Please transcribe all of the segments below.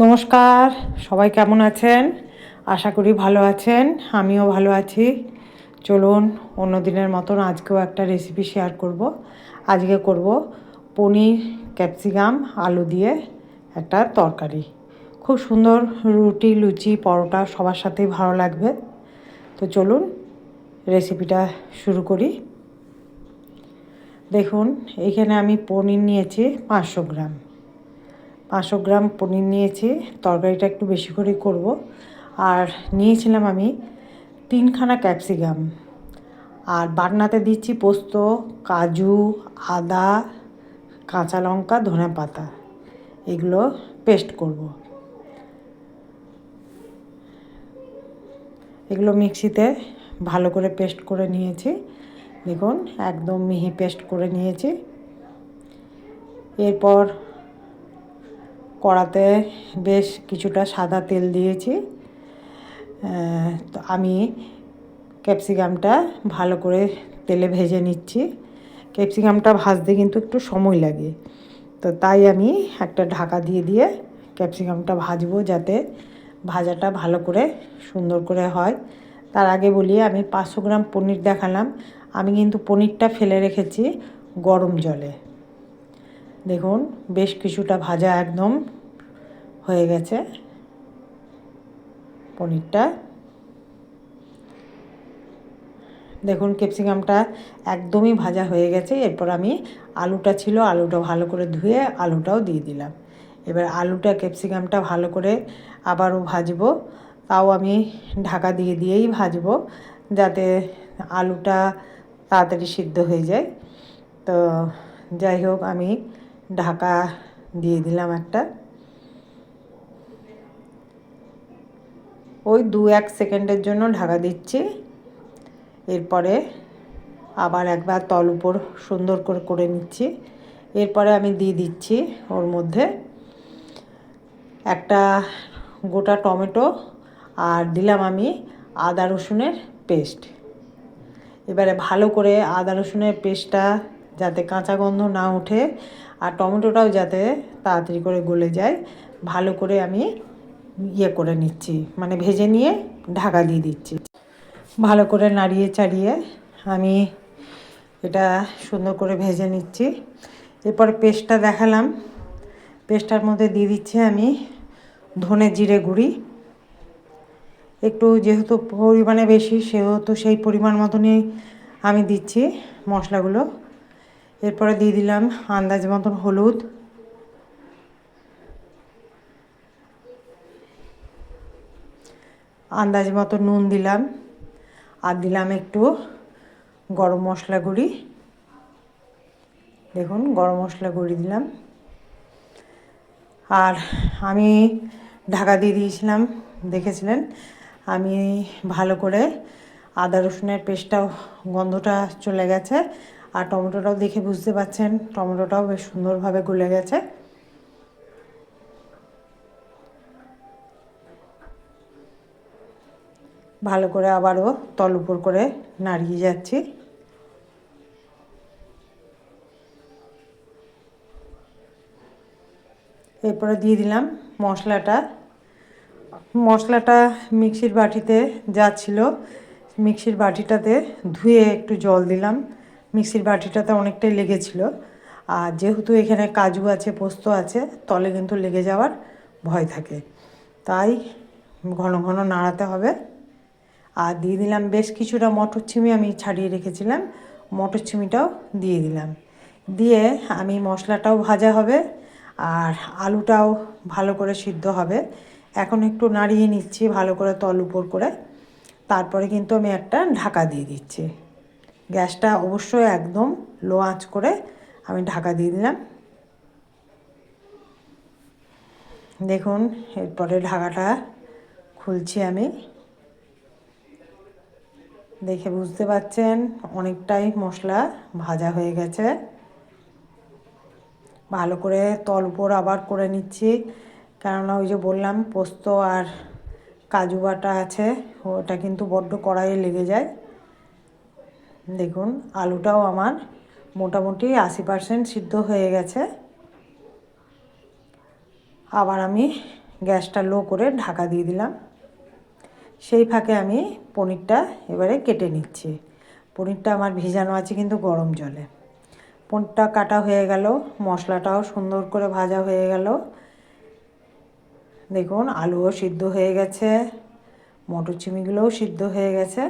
নমস্কার, সবাই কেমন আছেন? আশা করি ভালো আছেন। আমিও ভালো আছি। চলুন অন্য দিনের মতন আজকেও একটা রেসিপি শেয়ার করব। আজকে করব পনির, ক্যাপসিকাম, আলু দিয়ে একটা তরকারি। খুব সুন্দর, রুটি, লুচি, পরোটা সবার সাথেই ভালো লাগবে। তো চলুন রেসিপিটা শুরু করি। দেখুন, এইখানে আমি পনির নিয়েছি 500 গ্রাম। 500 গ্রাম পনির নিয়েছি। তরকারিটা একটু বেশি করেই করব। আর নিয়েছিলাম আমি 3খানা ক্যাপসিকাম। আর বাটনাতে দিচ্ছি পোস্ত, কাজু, আদা, কাঁচা লঙ্কা, ধনে পাতা। এগুলো পেস্ট করব। এগুলো মিক্সিতে ভালো করে পেস্ট করে নিয়েছি। দেখুন, একদম মিহি পেস্ট করে নিয়েছি। এরপর কড়াতে বেশ কিছুটা সাদা তেল দিয়েছি। তো আমি ক্যাপসিকামটা ভালো করে তেলে ভেজে নিচ্ছি। ক্যাপসিকামটা ভাজতে কিন্তু একটু সময় লাগে, তো তাই আমি একটা ঢাকা দিয়ে দিয়ে ক্যাপসিকামটা ভাজবো, যাতে ভাজাটা ভালো করে সুন্দর করে হয়। তার আগে বলি, আমি 500 গ্রাম পনির দেখালাম, আমি কিন্তু পনিরটা ফেলে রেখেছি গরম জলে। দেখুন, বেশ কিছুটা ভাজা একদম হয়ে গেছে পনিরটা। দেখুন, ক্যাপসিকামটা একদমই ভাজা হয়ে গেছে। এরপর আমি আলুটা ছিল, আলুটা ভালো করে ধুয়ে আলুটাও দিয়ে দিলাম। এবার আলুটা ক্যাপসিকামটা ভালো করে আবারও ভাজবো। তাও আমি ঢাকা দিয়ে দিয়েই ভাজবো, যাতে আলুটা তাড়াতাড়ি সিদ্ধ হয়ে যায়। তো যাই হোক, আমি ঢাকা দিয়ে দিলাম একটা। ওই 2-1 সেকেন্ডের জন্য ঢাকা দিচ্ছি। এরপরে আবার একবার তল উপর সুন্দর করে করে নিচ্ছি। এরপরে আমি দিয়ে দিচ্ছি ওর মধ্যে একটা গোটা টমেটো, আর দিলাম আমি আদা রসুনের পেস্ট। এবারে ভালো করে আদা রসুনের পেস্টটা যাতে কাঁচা গন্ধ না ওঠে, আর টমেটোটাও যাতে তাড়াতাড়ি করে গলে যায়, ভালো করে আমি করে নিচ্ছি, মানে ভেজে নিয়ে ঢাকা দিয়ে দিচ্ছি। ভালো করে নাড়িয়ে চাড়িয়ে আমি এটা সুন্দর করে ভেজে নিচ্ছি। এরপর পেস্টটা দেখালাম, পেস্টটার মধ্যে দিয়ে দিচ্ছি আমি ধনে জিরে গুঁড়ি। একটু যেহেতু পরিমাণে বেশি, সেহেতু সেই পরিমাণ মতনই আমি দিচ্ছি মশলাগুলো। এরপরে দিয়ে দিলাম আন্দাজ মতন হলুদ, আন্দাজ মতো নুন দিলাম, আর দিলাম একটু গরম মশলা গুঁড়ি। দেখুন, গরম মশলা গুঁড়ি দিলাম। আর আমি ঢাকা দিয়ে দিয়েছিলাম, দেখেছিলেন আমি ভালো করে আদা রসুনের পেস্টটাও গন্ধটা চলে গেছে, আর টমেটোটাও দেখে বুঝতে পারছেন টমেটোটাও বেশ সুন্দরভাবে গলে গেছে। ভালো করে আবারও তল উপর করে নাড়িয়ে যাচ্ছি। এরপরে দিয়ে দিলাম মশলাটা মিক্সির বাটিতে যা ছিল, মিক্সির বাটিটাতে ধুয়ে একটু জল দিলাম। মিক্সির বাটিটাতে অনেকটাই লেগেছিল, আর যেহেতু এখানে কাজু আছে, পোস্ত আছে, তলে কিন্তু লেগে যাওয়ার ভয় থাকে, তাই ঘন ঘন নাড়াতে হবে। আর দিয়ে দিলাম বেশ কিছুটা মটরছিমি, আমি ছাড়িয়ে রেখেছিলাম, মটরছিমিটাও দিয়ে দিলাম। দিয়ে আমি মশলাটাও ভাজা হবে আর আলুটাও ভালো করে সিদ্ধ হবে। এখন একটু নাড়িয়ে নিচ্ছি ভালো করে তল উপর করে। তারপরে কিন্তু আমি একটা ঢাকা দিয়ে দিচ্ছি। গ্যাসটা অবশ্যই একদম লো আঁচ করে আমি ঢাকা দিয়ে দিলাম। দেখুন, এরপরে ঢাকাটা খুলছি আমি। দেখে বুঝতে পারছেন অনেকটাই মশলা ভাজা হয়ে গেছে। ভালো করে তল উপর আবার করে নিচ্ছি, কেননা ওই যে বললাম পোস্ত আর কাজু বাটা আছে, ওটা কিন্তু বড্ড কড়াইয়ে লেগে যায়। দেখুন, আলুটাও আমার মোটামুটি 80% সিদ্ধ হয়ে গেছে। আবার আমি গ্যাসটা লো করে ঢাকা দিয়ে দিলাম। সেই ফাঁকে আমি পনিরটা এবারে কেটে নিচ্ছি। পনিরটা আমার ভিজানো আছে কিন্তু গরম জলে। পনিরটা কাটা হয়ে গেল, মশলাটাও সুন্দর করে ভাজা হয়ে গেল। দেখুন আলুও সিদ্ধ হয়ে গেছে, মটরশুঁটিগুলোও সিদ্ধ হয়ে গেছে,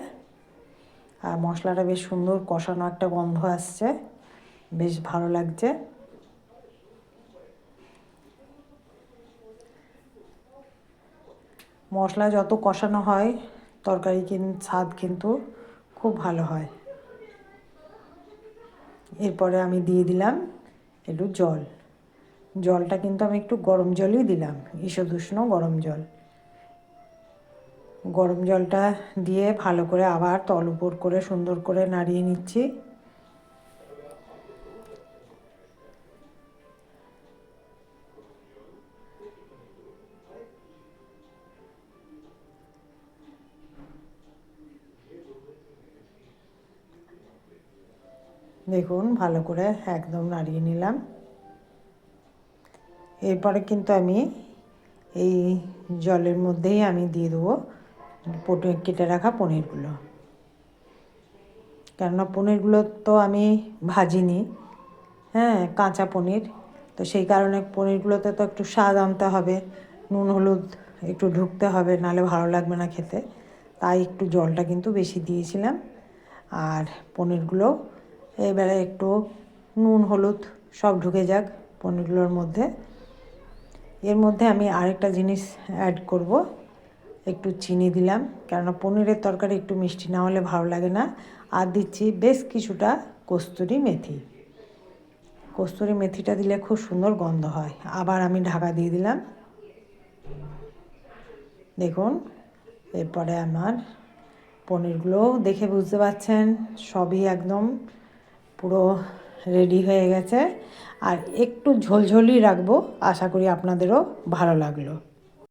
আর মশলাটা বেশ সুন্দর কষানো একটা গন্ধ আসছে, বেশ ভালো লাগছে। মশলা যত কষানো হয় তরকারি স্বাদ কিন্তু খুব ভালো হয়। এরপরে আমি দিয়ে দিলাম একটু জল। জলটা কিন্তু আমি একটু গরম জলই দিলাম, ঈষদুষ্ণ গরম জল। গরম জলটা দিয়ে ভালো করে আবার তল উপর করে সুন্দর করে নাড়িয়ে নিচ্ছি। দেখুন ভালো করে একদম নাড়িয়ে নিলাম। এরপরে কিন্তু আমি এই জলের মধ্যেই আমি দিয়ে দেবো কেটে রাখা পনিরগুলো। কেননা পনিরগুলো তো আমি ভাজিনি, হ্যাঁ, কাঁচা পনির, তো সেই কারণে পনিরগুলোতে তো একটু স্বাদ আনতে হবে, নুন হলুদ একটু ঢুকতে হবে, নাহলে ভালো লাগবে না খেতে। তাই একটু জলটা কিন্তু বেশি দিয়েছিলাম। আর পনিরগুলো এবারে একটু নুন হলুদ সব ঢুকে যাক পনিরগুলোর মধ্যে। এর মধ্যে আমি আরেকটা জিনিস অ্যাড করব, একটু চিনি দিলাম, কেননা পনিরের তরকারি একটু মিষ্টি না হলে ভালো লাগে না। আর দিচ্ছি বেশ কিছুটা কস্তুরি মেথি। কস্তুরি মেথিটা দিলে খুব সুন্দর গন্ধ হয়। আবার আমি ঢাকা দিয়ে দিলাম। দেখুন এরপরে আমার পনিরগুলো দেখে বুঝতে পারছেন সবই একদম পুরো রেডি হয়ে গেছে। আর একটু ঝোলঝোলই রাখবো, আশা করি আপনাদেরও ভালো লাগলো।